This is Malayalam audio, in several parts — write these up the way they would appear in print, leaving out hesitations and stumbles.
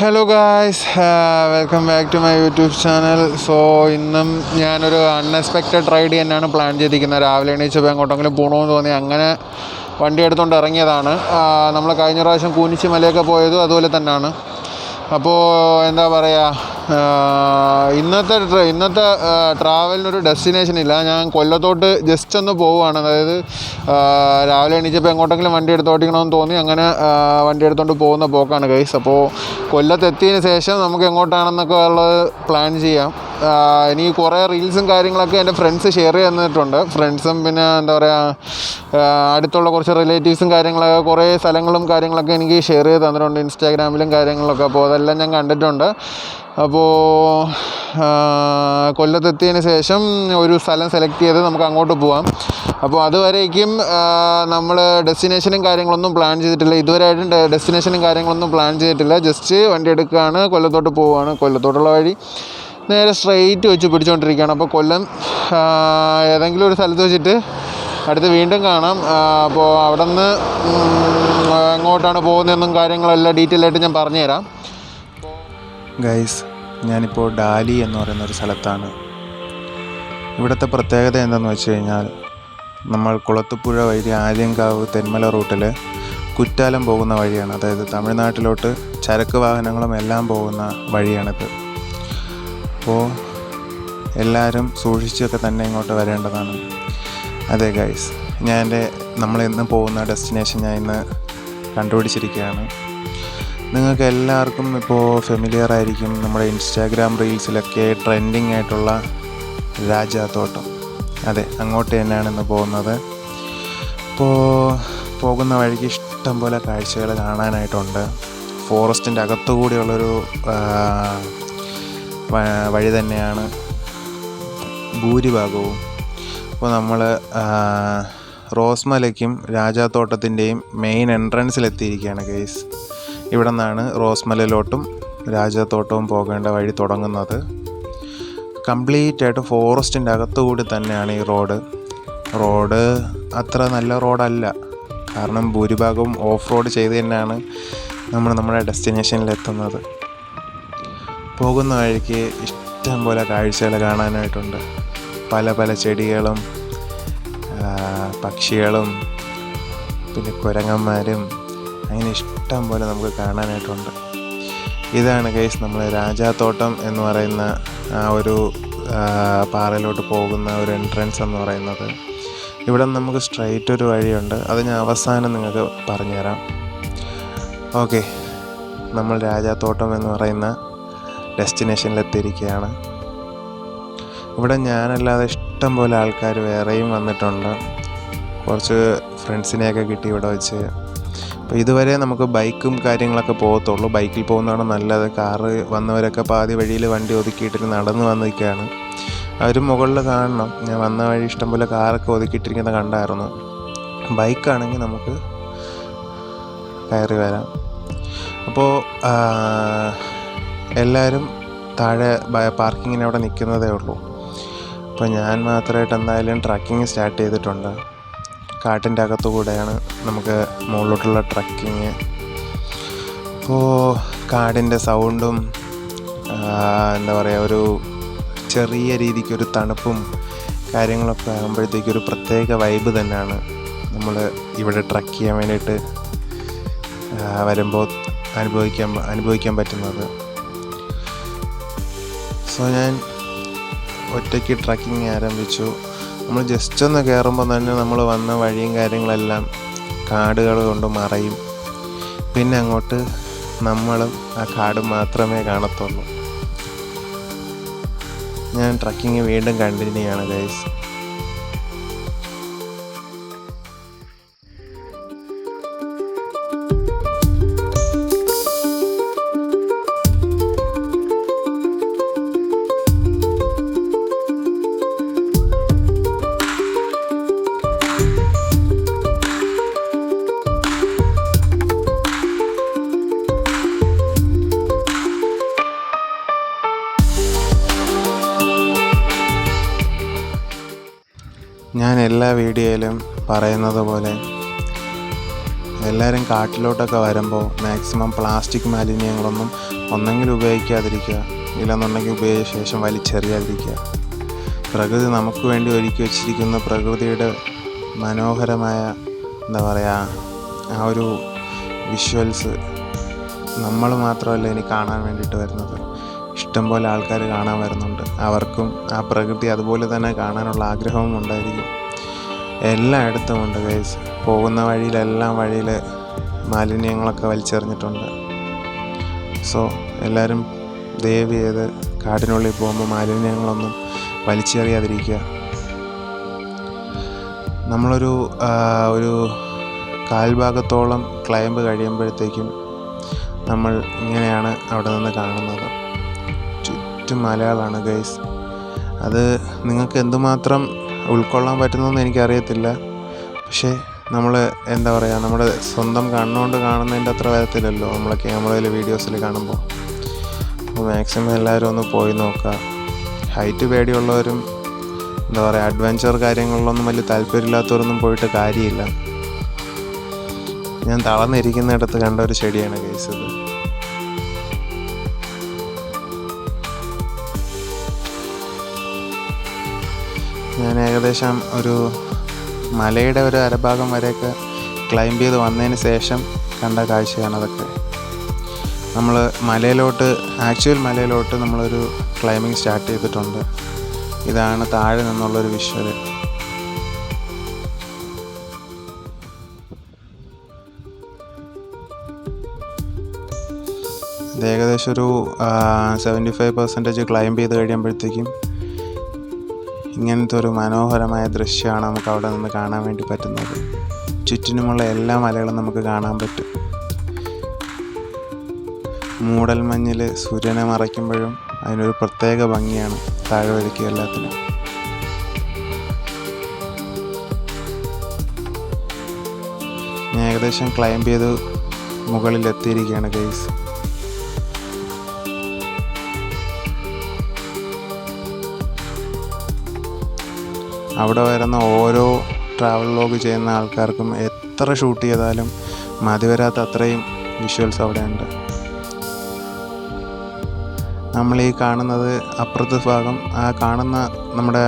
Hello guys, welcome back to my YouTube channel. So ഇന്നും ഞാനൊരു അൺഎക്സ്പെക്റ്റഡ് റൈഡ് തന്നെയാണ് പ്ലാൻ ചെയ്തിരിക്കുന്നത്. രാവിലെ എണീച്ചപ്പോൾ എങ്ങോട്ടെങ്കിലും പോകണമെന്ന് തോന്നി അങ്ങനെ വണ്ടി എടുത്തുകൊണ്ട് ഇറങ്ങിയതാണ്. നമ്മൾ കഴിഞ്ഞ പ്രാവശ്യം കൂനിച്ചി മലയൊക്കെ പോയതും അതുപോലെ തന്നെയാണ്. അപ്പോൾ എന്താ പറയുക, ഇന്നത്തെ ട്രാവലിനൊരു ഡെസ്റ്റിനേഷൻ ഇല്ല. ഞാൻ കൊല്ലത്തോട്ട് ജസ്റ്റ് ഒന്ന് പോവുകയാണ്. അതായത് രാവിലെ എണീച്ചപ്പോൾ എങ്ങോട്ടെങ്കിലും വണ്ടി എടുത്ത് ഓടിക്കണമെന്ന് തോന്നി അങ്ങനെ വണ്ടി എടുത്തുകൊണ്ട് പോകുന്ന പോക്കാണ് ഗൈസ്. അപ്പോൾ കൊല്ലത്തെത്തിയതിന് ശേഷം നമുക്ക് എങ്ങോട്ടാണെന്നൊക്കെ ഉള്ളത് പ്ലാൻ ചെയ്യാം. എനിക്ക് കുറേ റീൽസും കാര്യങ്ങളൊക്കെ എൻ്റെ ഫ്രണ്ട്സ് ഷെയർ ചെയ്ത് തന്നിട്ടുണ്ട്. ഫ്രണ്ട്സും പിന്നെ എന്താ പറയുക, അടുത്തുള്ള കുറച്ച് റിലേറ്റീവ്സും കാര്യങ്ങളൊക്കെ കുറേ സ്ഥലങ്ങളും കാര്യങ്ങളൊക്കെ എനിക്ക് ഷെയർ ചെയ്ത് തന്നിട്ടുണ്ട് ഇൻസ്റ്റാഗ്രാമിലും കാര്യങ്ങളൊക്കെ. അപ്പോൾ അതെല്ലാം ഞാൻ കണ്ടിട്ടുണ്ട്. അപ്പോൾ കൊല്ലത്തെത്തിയതിന് ശേഷം ഒരു സ്ഥലം സെലക്ട് ചെയ്ത് നമുക്ക് അങ്ങോട്ട് പോവാം. അപ്പോൾ അതുവരേക്കും നമ്മൾ ഡെസ്റ്റിനേഷനും കാര്യങ്ങളൊന്നും പ്ലാൻ ചെയ്തിട്ടില്ല. ഇതുവരെയായിട്ടും ഡെസ്റ്റിനേഷനും കാര്യങ്ങളൊന്നും പ്ലാൻ ചെയ്തിട്ടില്ല. ജസ്റ്റ് വണ്ടി എടുക്കുകയാണ്, കൊല്ലത്തോട്ട് പോവുകയാണ്. കൊല്ലത്തോട്ടുള്ള വഴി നേരെ സ്ട്രെയിറ്റ് വെച്ച് പിടിച്ചുകൊണ്ടിരിക്കുകയാണ്. അപ്പോൾ കൊല്ലം ഏതെങ്കിലും ഒരു സ്ഥലത്ത് വെച്ചിട്ട് അടുത്ത് വീണ്ടും കാണാം. അപ്പോൾ അവിടെ നിന്ന് എങ്ങോട്ടാണ് പോകുന്നതെന്നും കാര്യങ്ങളെല്ലാം ഡീറ്റെയിൽ ആയിട്ട് ഞാൻ പറഞ്ഞുതരാം. ഗൈസ്, ഞാനിപ്പോൾ ഡാലി എന്ന് പറയുന്നൊരു സ്ഥലത്താണ്. ഇവിടുത്തെ പ്രത്യേകത എന്താണെന്ന് വെച്ച് കഴിഞ്ഞാൽ, നമ്മൾ കുളത്തുപുഴ വഴി ആര്യങ്കാവ് തെന്മല റൂട്ടിൽ കുറ്റാലം പോകുന്ന വഴിയാണ്. അതായത് തമിഴ്നാട്ടിലോട്ട് ചരക്ക് വാഹനങ്ങളും എല്ലാം പോകുന്ന വഴിയാണിത്. അപ്പോൾ എല്ലാവരും സൂക്ഷിച്ചൊക്കെ തന്നെ ഇങ്ങോട്ട് വരേണ്ടതാണ്. അതെ ഗൈസ്, നമ്മളിന്ന് പോകുന്ന ഡെസ്റ്റിനേഷൻ ഞാൻ ഇന്ന് കണ്ടുപിടിച്ചിരിക്കുകയാണ്. നിങ്ങൾക്ക് എല്ലാവർക്കും ഇപ്പോൾ ഫെമിലിയർ ആയിരിക്കും, നമ്മുടെ ഇൻസ്റ്റാഗ്രാം റീൽസിലൊക്കെ ട്രെൻഡിങ് ആയിട്ടുള്ള രാജാത്തോട്ടം. അതെ, അങ്ങോട്ട് തന്നെയാണ് ഇന്ന് പോകുന്നത്. ഇപ്പോൾ പോകുന്ന വഴിക്ക് ഇഷ്ടം പോലെ കാഴ്ചകൾ കാണാനായിട്ടുണ്ട്. ഫോറസ്റ്റിൻ്റെ അകത്തുകൂടിയുള്ളൊരു വഴി തന്നെയാണ് ഭൂരിഭാഗവും. അപ്പോൾ നമ്മൾ റോസ്മലയ്ക്കും രാജാത്തോട്ടത്തിൻ്റെയും മെയിൻ എൻട്രൻസിലെത്തിയിരിക്കുകയാണ് ഗൈസ്. ഇവിടെ നിന്നാണ് റോസ്മലയിലോട്ടും രാജാത്തോട്ടവും പോകേണ്ട വഴി തുടങ്ങുന്നത്. കംപ്ലീറ്റ് ആയിട്ട് ഫോറസ്റ്റിൻ്റെ അകത്തുകൂടി തന്നെയാണ് ഈ റോഡ് അത്ര നല്ല റോഡല്ല. കാരണം ഭൂരിഭാഗവും ഓഫ് റോഡ് ചെയ്ത് തന്നെയാണ് നമ്മുടെ ഡെസ്റ്റിനേഷനിലെത്തുന്നത്. പോകുന്ന വഴിക്ക് ഇഷ്ടം പോലെ കാഴ്ചകൾ കാണാനായിട്ടുണ്ട്. പല പല ചെടികളും പക്ഷികളും പിന്നെ കുരങ്ങന്മാരും അങ്ങനെ ഇഷ്ടം പോലെ നമുക്ക് കാണാനായിട്ടുണ്ട്. ഇതാണ് ഗൈസ് നമ്മൾ രാജാത്തോട്ടം എന്ന് പറയുന്ന ആ ഒരു പാറയിലോട്ട് പോകുന്ന ഒരു എൻട്രൻസ് എന്ന് പറയുന്നത്. ഇവിടെ നമുക്ക് സ്ട്രൈറ്റ് ഒരു വഴിയുണ്ട്, അത് ഞാൻ അവസാനം നിങ്ങൾക്ക് പറഞ്ഞുതരാം. ഓക്കെ, നമ്മൾ രാജാത്തോട്ടം എന്ന് പറയുന്ന ഡെസ്റ്റിനേഷനിലെത്തിയിരിക്കുകയാണ്. ഇവിടെ ഞാനല്ലാതെ ഇഷ്ടം പോലെ ആൾക്കാർ വേറെയും വന്നിട്ടുണ്ട്. കുറച്ച് ഫ്രണ്ട്സിനെയൊക്കെ കിട്ടി ഇവിടെ വെച്ച്. അപ്പോൾ ഇതുവരെ നമുക്ക് ബൈക്കും കാര്യങ്ങളൊക്കെ പോകത്തുള്ളൂ. ബൈക്കിൽ പോകുന്നതാണ് നല്ലത്. കാറ് വന്നവരൊക്കെ പാതി വഴിയിൽ വണ്ടി ഒതുക്കിയിട്ടിട്ട് നടന്ന് വന്നിരിക്കുകയാണ്. അവർ മുകളിൽ കാണണം. ഞാൻ വന്ന വഴി ഇഷ്ടംപോലെ കാറൊക്കെ ഒതുക്കിയിട്ടിരിക്കുന്നത് കണ്ടായിരുന്നു. ബൈക്കാണെങ്കിൽ നമുക്ക് കയറി വരാം. അപ്പോൾ എല്ലാവരും താഴെ പാർക്കിങ്ങിന് അവിടെ നിൽക്കുന്നതേ ഉള്ളൂ. അപ്പോൾ ഞാൻ മാത്രമായിട്ട് എന്തായാലും ട്രക്കിങ് സ്റ്റാർട്ട് ചെയ്തിട്ടുണ്ട്. കാട്ടിൻ്റെ അകത്തു കൂടെയാണ് നമുക്ക് മുകളിലോട്ടുള്ള ട്രക്കിങ്. അപ്പോൾ കാടിൻ്റെ സൗണ്ടും എന്താ പറയുക, ഒരു ചെറിയ രീതിക്കൊരു തണുപ്പും കാര്യങ്ങളൊക്കെ ആകുമ്പോഴത്തേക്കൊരു പ്രത്യേക വൈബ് തന്നെയാണ് നമ്മൾ ഇവിടെ ട്രക്ക് ചെയ്യാൻ വേണ്ടിയിട്ട് വരുമ്പോൾ അനുഭവിക്കാൻ പറ്റുന്നത്. സോ ഞാൻ ഒറ്റയ്ക്ക് ട്രക്കിങ് ആരംഭിച്ചു. നമ്മൾ ജസ്റ്റ് ഒന്ന് കയറുമ്പോൾ തന്നെ നമ്മൾ വന്ന വഴിയും കാര്യങ്ങളെല്ലാം കാടുകൾ കൊണ്ട് മറയും. പിന്നെ അങ്ങോട്ട് നമ്മളും ആ കാട് മാത്രമേ കാണത്തുള്ളൂ. ഞാൻ ട്രക്കിങ് വീണ്ടും കണ്ടിന്യൂ ചെയ്യാണ് ഗൈസ്. ഞാൻ എല്ലാ വീഡിയോയിലും പറയുന്നത് പോലെ എല്ലാവരും കാട്ടിലോട്ടൊക്കെ വരുമ്പോൾ മാക്സിമം പ്ലാസ്റ്റിക് മാലിന്യങ്ങളൊന്നും ഒന്നെങ്കിൽ ഉപയോഗിക്കാതിരിക്കുക, ഇല്ലെന്നുണ്ടെങ്കിൽ ഉപയോഗിച്ച ശേഷം വലിച്ചെറിയാതിരിക്കുക. പ്രകൃതി നമുക്ക് വേണ്ടി ഒരുക്കി വച്ചിരിക്കുന്ന പ്രകൃതിയുടെ മനോഹരമായ എന്താ പറയുക ആ ഒരു വിഷ്വൽസ് നമ്മൾ മാത്രമല്ല ഇനി കാണാൻ വേണ്ടിയിട്ട് വരുന്നത്, ഇഷ്ടംപോലെ ആൾക്കാർ കാണാൻ വരുന്നുണ്ട്. അവർക്കും ആ പ്രകൃതി അതുപോലെ തന്നെ കാണാനുള്ള ആഗ്രഹവും ഉണ്ടായിരിക്കും. എല്ലായിടത്തും ഉണ്ട് ഗൈസ്. പോകുന്ന വഴിയിൽ മാലിന്യങ്ങളൊക്കെ വലിച്ചെറിഞ്ഞിട്ടുണ്ട്. സോ എല്ലാവരും ദയവ് ചെയ്ത് കാടിനുള്ളിൽ പോകുമ്പോൾ മാലിന്യങ്ങളൊന്നും വലിച്ചെറിയാതിരിക്കുക. നമ്മളൊരു കാൽഭാഗത്തോളം ക്ലൈംബ് കഴിയുമ്പോഴത്തേക്കും നമ്മൾ ഇങ്ങനെയാണ് അവിടെ നിന്ന് കാണുന്നത്. ചുറ്റും മലകളാണ് ഗൈസ്. അത് നിങ്ങൾക്ക് എന്തുമാത്രം ഉൾക്കൊള്ളാൻ പറ്റുന്നതെന്ന് എനിക്കറിയത്തില്ല. പക്ഷേ നമ്മൾ എന്താ പറയുക, നമ്മുടെ സ്വന്തം കണ്ണുകൊണ്ട് കാണുന്നതിൻ്റെ അത്ര വരത്തില്ലല്ലോ നമ്മൾ ക്യാമറയിൽ വീഡിയോസിൽ കാണുമ്പോൾ. അപ്പോൾ മാക്സിമം എല്ലാവരും ഒന്ന് പോയി നോക്കുക. ഹൈറ്റ് പേടിയുള്ളവരും എന്താ പറയുക അഡ്വഞ്ചർ കാര്യങ്ങളിലൊന്നും വലിയ താല്പര്യമില്ലാത്തവരൊന്നും പോയിട്ട് കാര്യമില്ല. ഞാൻ തളർന്നിരിക്കുന്നിടത്ത് കണ്ട ഒരു ചെടിയാണ് ഗൈസ് ഇത്. ഞാൻ ഏകദേശം ഒരു മലയുടെ ഒരു അരഭാഗം വരെയൊക്കെ ക്ലൈംബ് ചെയ്ത് വന്നതിന് ശേഷം കണ്ട കാഴ്ചയാണ് അതൊക്കെ. നമ്മൾ ആക്ച്വൽ മലയിലോട്ട് നമ്മളൊരു ക്ലൈമ്പിങ് സ്റ്റാർട്ട് ചെയ്തിട്ടുണ്ട്. ഇതാണ് താഴെ നിന്നുള്ളൊരു വിഷ്വൽ. ഇത് ഏകദേശം ഒരു 75% ക്ലൈംബ് ചെയ്ത് കഴിയുമ്പോഴത്തേക്കും ഇങ്ങനത്തെ ഒരു മനോഹരമായ ദൃശ്യമാണ് നമുക്ക് അവിടെ നിന്ന് കാണാൻ വേണ്ടി പറ്റുന്നത്. ചുറ്റിനുമുള്ള എല്ലാ മലകളും നമുക്ക് കാണാൻ പറ്റും. മൂടൽമഞ്ഞിൽ സൂര്യനെ മറയ്ക്കുമ്പോഴും അതിനൊരു പ്രത്യേക ഭംഗിയാണ് താഴെ വഴിക്ക് എല്ലാത്തിനും. ഞാൻ ഏകദേശം ക്ലൈംബ് ചെയ്ത് മുകളിലെത്തിയിരിക്കുകയാണ് ഗൈസ്. അവിടെ വരുന്ന ഓരോ ട്രാവൽ വ്ലോഗ് ചെയ്യുന്ന ആൾക്കാർക്കും എത്ര ഷൂട്ട് ചെയ്താലും മതി വരാത്ത അത്രയും വിഷ്വൽസ് അവിടെയുണ്ട്. നമ്മൾ ഈ കാണുന്നത് അപ്പുറത്തെ ഭാഗം, ആ കാണുന്ന നമ്മുടെ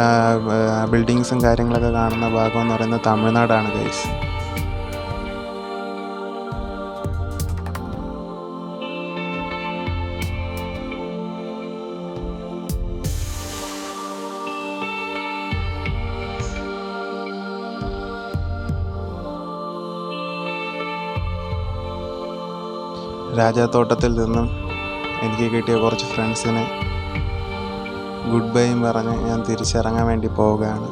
ബിൽഡിങ്സും കാര്യങ്ങളൊക്കെ കാണുന്ന ഭാഗം എന്ന് പറയുന്നത് തമിഴ്നാടാണ് ഗൈസ്. രാജാത്തോട്ടത്തിൽ നിന്നും എനിക്ക് കിട്ടിയ കുറച്ച് ഫ്രണ്ട്സിന് ഗുഡ് ബൈയും പറഞ്ഞ് ഞാൻ തിരിച്ചിറങ്ങാൻ വേണ്ടി പോവുകയാണ്.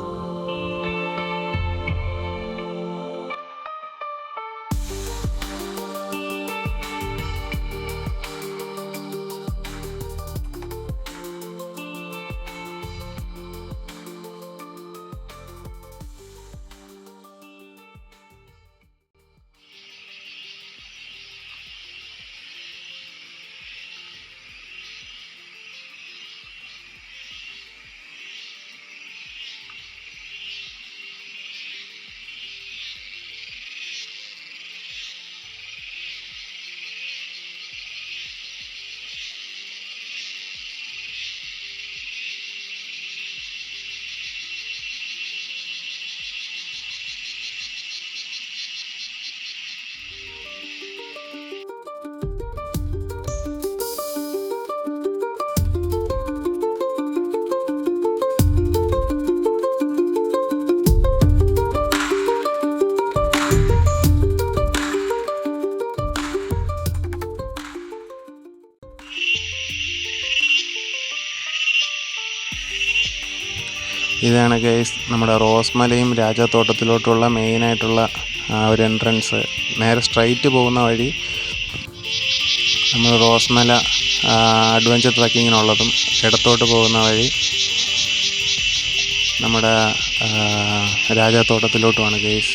ഇതാണ് ഗൈസ് നമ്മുടെ റോസ്മലയും രാജാത്തോട്ടത്തിലോട്ടുള്ള മെയിനായിട്ടുള്ള ഒരു എൻട്രൻസ്. നേരെ സ്ട്രൈറ്റ് പോകുന്ന വഴി നമ്മൾ റോസ്മല അഡ്വഞ്ചർ ട്രക്കിങ്ങിനുള്ളതും, ഇടത്തോട്ട് പോകുന്ന വഴി നമ്മുടെ രാജാത്തോട്ടത്തിലോട്ടുമാണ് ഗൈസ്.